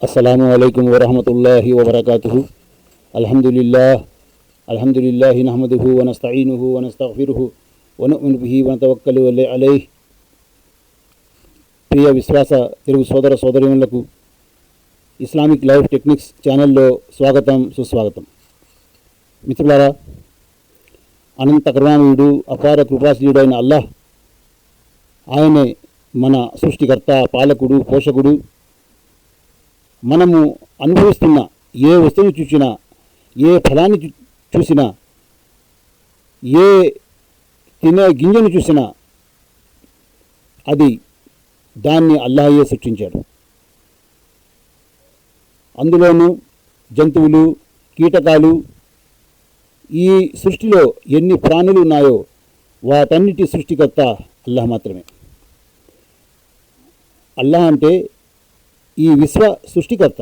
अस्सलामु अलैकुम वरहमतुल्लाहि वबरकातुहु। अल्हम्दुलिल्लाह नहमदुहु व नस्तईनुहु व नस्तगफिरुहु व नु'मिनु बिही व नतवक्कलु अलैहि। ప్రియ విశ్వాస తెలుగు సోదర సోదరీమణులకు ఇస్లామిక్ లైఫ్ టెక్నిక్స్ ఛానల్లో స్వాగతం, సుస్వాగతం. మిత్రులారా, అనంత కరుణామయుడు, అపార కృపాశీలుడు అయిన అల్లాహ్, ఆయనే మన సృష్టికర్త, పాలకుడు, పోషకుడు. మనము అనుభవిస్తున్న ఏ వస్తువును చూసినా, ఏ ఫలాన్ని చూసినా, ఏ తినే గింజను చూసినా అది దాన్ని అల్లాహయే సృష్టించాడు. అందులోనూ జంతువులు, కీటకాలు, ఈ సృష్టిలో ఎన్ని ప్రాణులు ఉన్నాయో వాటన్నిటి సృష్టికర్త అల్లాహ్ మాత్రమే. అల్లాహ్ అంటే ఈ విశ్వ సృష్టికర్త.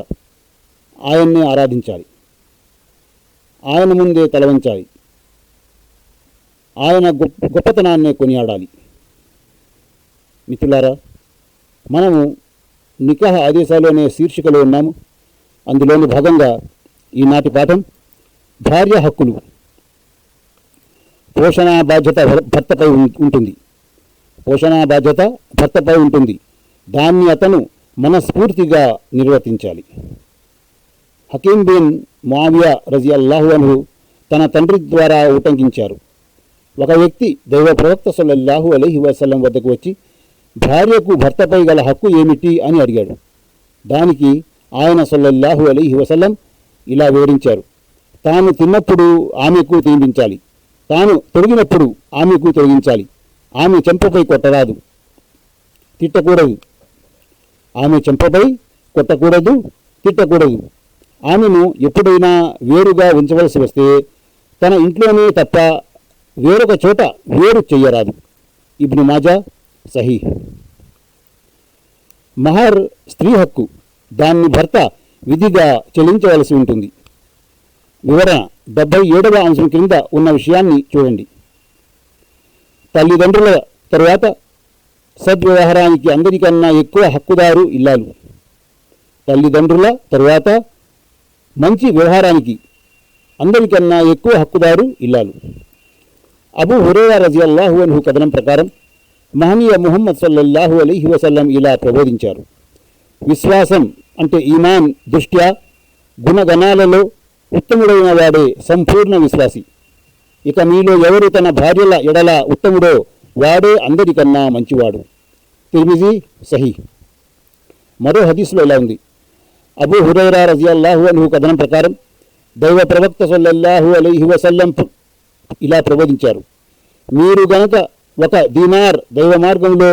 ఆయన్నే ఆరాధించాలి, ఆయన ముందే తలవంచాలి, ఆయన గొప్పతనాన్నే కొనియాడాలి. మిత్రులారా, మనము నికాహ్ ఆదేశాలు అనే శీర్షికలో ఉన్నాము. అందులోని భాగంగా ఈనాటి పాఠం భార్య హక్కులు. పోషణ బాధ్యత భర్తపై ఉంటుంది. పోషణ బాధ్యత భర్తపై ఉంటుంది. దాన్ని అతను మనస్ఫూర్తిగా నిర్వర్తించాలి. హకీం బిన్ ముఆవియా రజియల్లాహు అన్హు తన తండ్రి ద్వారా ఉటంకించారు. ఒక వ్యక్తి దైవ ప్రవక్త సల్లల్లాహు అలైహి వసల్లం వద్దకు వచ్చి భార్యకు భర్తపై గల హక్కు ఏమిటి అని అడిగాడు. దానికి ఆయన సల్లల్లాహు అలైహి వసల్లం ఇలా వివరించారు: తాను తిన్నప్పుడు ఆమెకు తినిపించాలి, తాను తొడిగినప్పుడు ఆమెకు తొలగించాలి, ఆమె చెంపపై కొట్టరాదు, తిట్టకూడదు, ఆమె చెంపపై కొట్టకూడదు, తిట్టకూడదు. ఆమెను ఎప్పుడైనా వేరుగా ఉంచవలసి వస్తే తన ఇంట్లోనే తప్ప వేరొక చోట వేరు చెయ్యరాదు. ఇబ్ను మాజా సహీహ్. మహర్ స్త్రీ హక్కు. దాన్ని భర్త విధిగా చెల్లించవలసి ఉంటుంది. వివరణ 77వ అంశం క్రింద ఉన్న విషయాన్ని చూడండి. తల్లిదండ్రుల తరువాత సద్వ్యవహారానికి అందరికన్నా ఎక్కువ హక్కుదారు ఇల్లాలు. తల్లిదండ్రుల తరువాత మంచి వ్యవహారానికి అందరికన్నా ఎక్కువ హక్కుదారు ఇల్లాలు. అబూ హురైరా రజియల్లాహు అన్హు కథనం ప్రకారం మహనీయ ముహమ్మద్ సల్లల్లాహు అలైహి వసల్లం ఇలా ప్రబోధించారు: విశ్వాసం అంటే ఈమాన్ దృష్ట్యా గుణగణాలలో ఉత్తముడైన వాడే సంపూర్ణ విశ్వాసి. ఇక మీలో ఎవరు తన భార్యల ఎడల ఉత్తముడో వాడే అందరికన్నా మంచివాడు. తిర్మిజీ సహీహ్. మరో హదీసులో ఇలా ఉంది: అబూ హురైరా రజియల్లాహు అన్హు కథనం ప్రకారం దైవ ప్రవక్త సల్లల్లాహు అలైహి వసల్లం ఇలా ప్రబోధించారు: మీరు గనక ఒక దీనార్ దైవ మార్గంలో,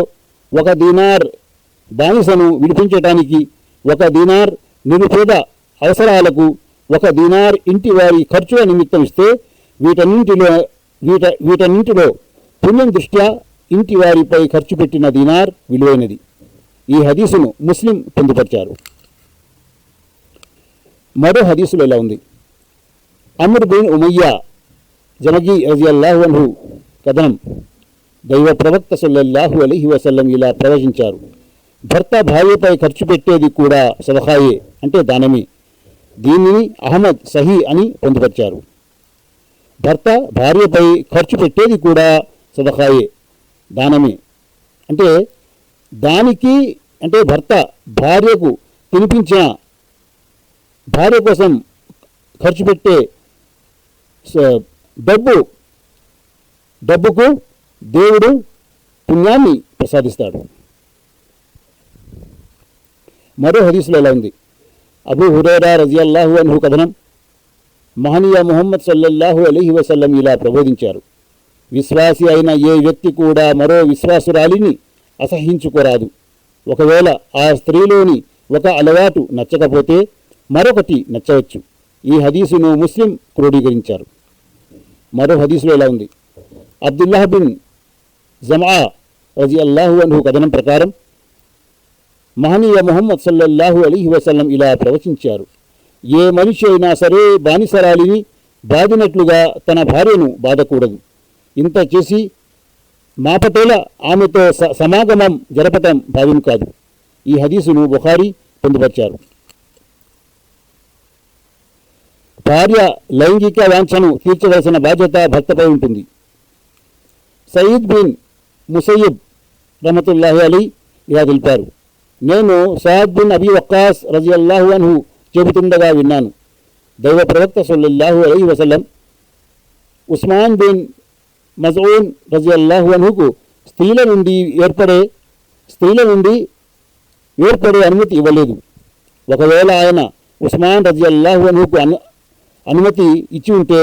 ఒక దీనార్ బానిసను విడిపించటానికి, ఒక దీనార్ నిరుపేద అవసరాలకు, ఒక దీనార్ ఇంటి వారి ఖర్చుల నిమిత్తం ఇస్తే వీటన్నింటిలో పుణ్యం దృష్ట్యా ఇంటి వారిపై ఖర్చు పెట్టిన దీనార్ విలువైనది. ఈ హదీసును ముస్లిం పొందుపరిచారు. మరో హదీసులో ఇలా ఉంది: అమ్ర్ బిన్ ఉమయ్యా జమగి రజియల్లాహు అన్హు కథనం. దైవ ప్రవక్త సల్లల్లాహు అలైహి వసల్లం ఇలా ప్రవచించారు: భర్త భార్యపై ఖర్చు పెట్టేది కూడా సదఖాయే, అంటే దానమే. దీనిని అహ్మద్ సహీ అని పొందుపరిచారు. భర్త భార్యపై ఖర్చు పెట్టేది కూడా సదఖాయే, దానమే. అంటే దానికి అంటే భర్త భార్యకు తినిపించిన, భార్య కోసం ఖర్చు పెట్టే డబ్బుకు దేవుడు పుణ్యాన్ని ప్రసాదిస్తాడు. మరో హదీసులో ఎలా ఉంది: అబూ హురైరా రజియల్లాహు అన్హు కథనం. మహనీయ ముహమ్మద్ సల్లల్లాహు అలైహి వసల్లం ఇలా ప్రబోధించారు: విశ్వాసి అయిన ఏ వ్యక్తి కూడా మరో విశ్వాసురాలిని అసహించుకోరాదు. ఒకవేళ ఆ స్త్రీలోని ఒక అలవాటు నచ్చకపోతే మరొకటి నచ్చవచ్చు. ఈ హదీసును ముస్లిం క్రోడీకరించారు. మరో హదీసులో ఎలా ఉంది: అబ్దుల్లాహ్ బిన్ జమా రజియల్లాహు అన్హు కథనం ప్రకారం మహనీయ ముహమ్మద్ సల్లల్లాహు అలైహి వసల్లం ఇలా ప్రవచించారు: ఏ మనిషి అయినా సరే బానిసరాలిని బాదినట్లుగా తన భార్యను బాధకూడదు. ఇంత చేసి మాపటేల ఆమెతో సమాగమం జరపటం భావ్యం కాదు. ఈ హదీసును బుఖారీ పొందుపరిచారు. భార్య లైంగిక వాంఛను తీర్చవలసిన బాధ్యత భర్తపై ఉంటుంది. సయీద్ బిన్ ముసయ్యిబ్ రహమతుల్లాహి అలీ ఇలా తెలిపారు, నేను సఅద్ బిన్ అబీ వక్కాస్ రజియల్లాహు అన్హు చెబుతుండగా విన్నాను. దైవ ప్రవక్త సల్లల్లాహు అలైహి వసల్లం ఉస్మాన్ బిన్ మజ్ఊన్ రజియల్లాహు అన్హుకు స్త్రీల నుండి ఏర్పడే అనుమతి ఇవ్వలేదు. ఒకవేళ ఆయన ఉస్మాన్ రజియల్లాహు అన్హుకు అనుమతి ఇచ్చి ఉంటే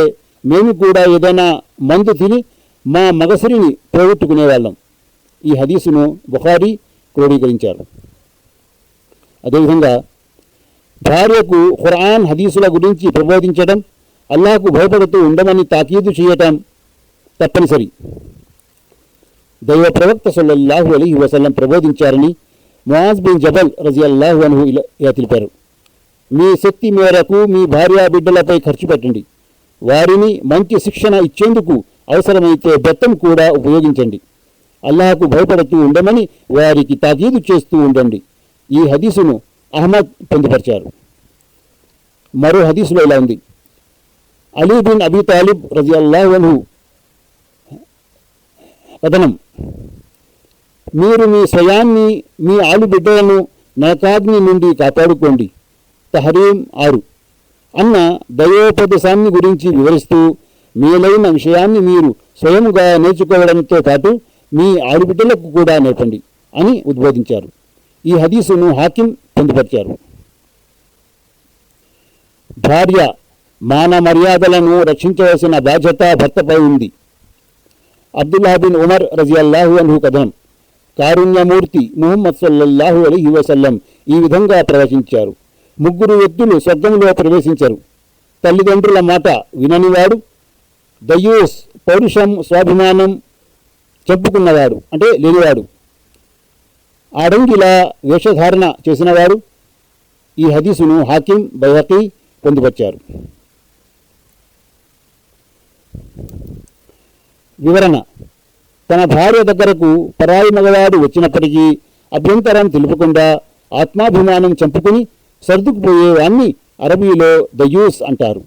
మేము కూడా ఏదైనా మందు తిని మా మగసిరిని పోగొట్టుకునేవాళ్ళం. ఈ హదీసును బుఖారీ క్రోడీకరించారు. అదేవిధంగా భార్యకు ఖురాన్ హదీసుల గురించి ప్రబోధించడం, అల్లాహకు భయపడుతూ ఉండమని తాకీదు చేయటం తప్పనిసరి. దైవ ప్రవక్త సల్లల్లాహు అలైహి వసల్లం ప్రబోధించారని ముఆజ్ బిన్ జబల్ రజియల్లాహు అన్హు ఇలా తెలిపారు, మీ శక్తి మేరకు మీ భార్య బిడ్డలపై ఖర్చు పెట్టండి. వారిని మంచి శిక్షణ ఇచ్చేందుకు అవసరమైతే బెత్తం కూడా ఉపయోగించండి. అల్లాహకు భయపడుతూ ఉండమని వారికి తాకీదు చేస్తూ ఉండండి. ఈ హదీసును అహ్మద్ పొందుపరిచారు. మరో హదీసులో ఇలా ఉంది, అలీ బిన్ అబీ తాలిబ్ రజియల్లాహు అన్హు కథనం, మీరు మీ స్వయాన్ని మీ ఆలుబిడ్డలను నరకాగ్ని నుండి కాపాడుకోండి. తహరీం 6 అన్న దైవోపదేశాన్ని గురించి వివరిస్తూ మేలైన విషయాన్ని మీరు స్వయంగా నేర్చుకోవడంతో పాటు మీ ఆలుబిడ్డలకు కూడా నేర్పండి అని ఉద్బోధించారు. ఈ హదీసును హాకిం పొందుపరిచారు. భార్య మాన మర్యాదలను రక్షించవలసిన బాధ్యత భర్తపై ఉంది. అబ్దుల్లా బిన్ ఉమర్ రజియల్లాహు అన్హు కథనం, కారుణ్యమూర్తి ముహమ్మద్ సల్లల్లాహు అలైహి వసల్లం ఈ విధంగా ప్రవచించారు, 3 వ్యక్తులు స్వర్గంలో ప్రవేశించరు. తల్లిదండ్రుల మాట విననివాడు, దయ్యూస్ పౌరుషం స్వాభిమానం చెప్పుకున్నవాడు అంటే లేనివాడు, ఆడంగిలా వేషధారణ చేసినవాడు. ఈ హదీసును హాకిం బైహకీ పొందుపరిచారు. వివరణ, తన భార్య దగ్గరకు పరాయి మగవాడు వచ్చినప్పటికీ అభ్యంతరం తెలుపకుండా ఆత్మాభిమానం చంపుకుని సర్దుకుపోయేవాన్ని అరబీలో దయ్యూస్ అంటారు.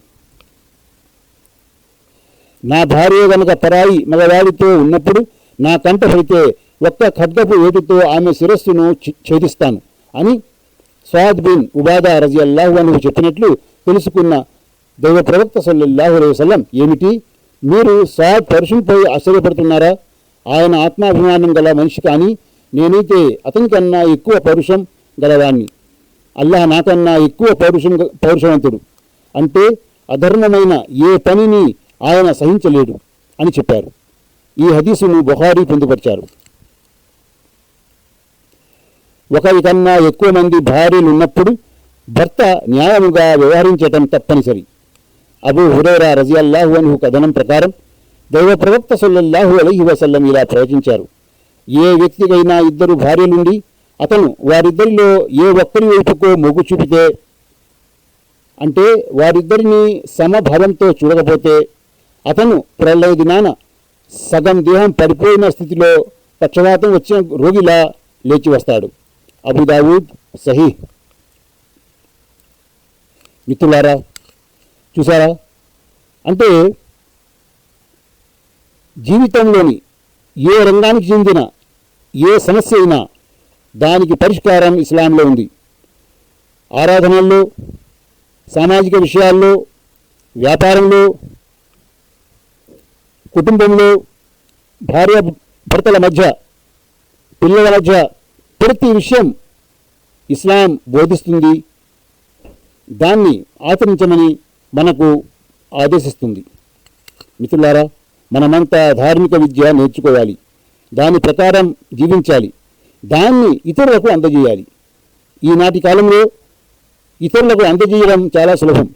నా భార్య గనుక పరాయి మగవాడితో ఉన్నప్పుడు నా కంట పడితే ఒక్క ఖడ్గపు వేటుతో ఆమె శిరస్సును ఛేదిస్తాను అని సఅద్ బిన్ ఉబాదా రజియల్లాహు అన్హు చెప్పినట్లు తెలుసుకున్న దైవ ప్రవక్త సల్లల్లాహు అలైహి వసల్లం, ఏమిటి మీరు సఅద్ పరుషంపై ఆశ్చర్యపడుతున్నారా? ఆయన ఆత్మాభిమానం గల మనిషి, కానీ నేనైతే అతనికన్నా ఎక్కువ పౌరుషం గలవాణ్ణి. అల్లాహ్ నాకన్నా ఎక్కువ పౌరుషవంతుడు. అంటే అధర్మమైన ఏ పనిని ఆయన సహించలేడు అని చెప్పారు. ఈ హదీసును బుఖారీ పొందుపరిచారు. ఒకరికన్నా ఎక్కువ మంది భార్యలున్నప్పుడు భర్త న్యాయముగా వ్యవహరించటం తప్పనిసరి. అబూ హురైరా రజియల్లాహు అన్హు కథనం ప్రకారం దైవ ప్రవక్త సల్లల్లాహు అలైహి వసల్లం ఇలా ప్రవచించారు, ఏ వ్యక్తికైనా 2 భార్యలుండి అతను వారిద్దరిలో ఏ ఒక్కరి వైపుకో మొగ్గు చూపితే, అంటే వారిద్దరిని సమభావంతో చూడకపోతే, అతను ప్రళయ దినాన సగం దేహం పడిపోయిన స్థితిలో పక్షవాతం వచ్చిన రోగిలా లేచి వస్తాడు. అబూ దావూద్ సహీహ్. మిత్రులారా, చూసారా, అంటే జీవితంలోని ఏ రంగానికి చెందిన ఏ సమస్య అయినా దానికి పరిష్కారం ఇస్లాంలో ఉంది. ఆరాధనల్లో, సామాజిక విషయాల్లో, వ్యాపారంలో, కుటుంబంలో, భార్య భర్తల మధ్య, పిల్లల మధ్య ప్రతి విషయం ఇస్లాం బోధిస్తుంది. దాన్ని ఆచరించమని మనకు ఆదేశిస్తుంది. మిత్రులారా, మనమంతా ధార్మిక విద్య నేర్చుకోవాలి, దాని ప్రకారం జీవించాలి, దాన్ని ఇతరులకు అందజేయాలి. ఈనాటి కాలంలో ఇతరులకు అందజేయడం చాలా సులభం.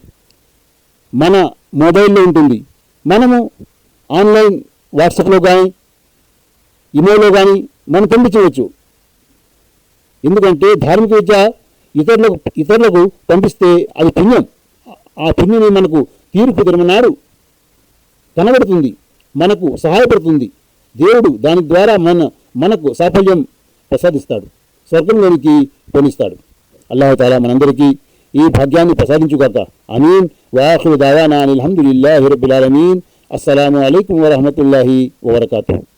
మన మొబైల్లో ఉంటుంది. మనము ఆన్లైన్ వాట్సాప్లో కానీ ఇమెయిల్లో కానీ మనం పంపించవచ్చు. ఎందుకంటే ధార్మిక విద్య ఇతరులకు పంపిస్తే అది పుణ్యం. ఆ పుణ్యమే మనకు తీర్పు దినమనాడు కనబడుతుంది, మనకు సహాయపడుతుంది. దేవుడు దాని ద్వారా మనకు సాఫల్యం ప్రసాదిస్తాడు, స్వర్గంలోనికి పోనిస్తాడు. అల్లాహ్ తాలా మనందరికీ ఈ భాగ్యాన్ని ప్రసాదించుగాక. ఆమీన్. వాఖిరు దావానా అనిల్ హమ్దులిల్లాహి రబ్బిల్ ఆలమీన్. అస్సలాము అలైకుం వరహమతుల్లాహి వబరకాతుహు.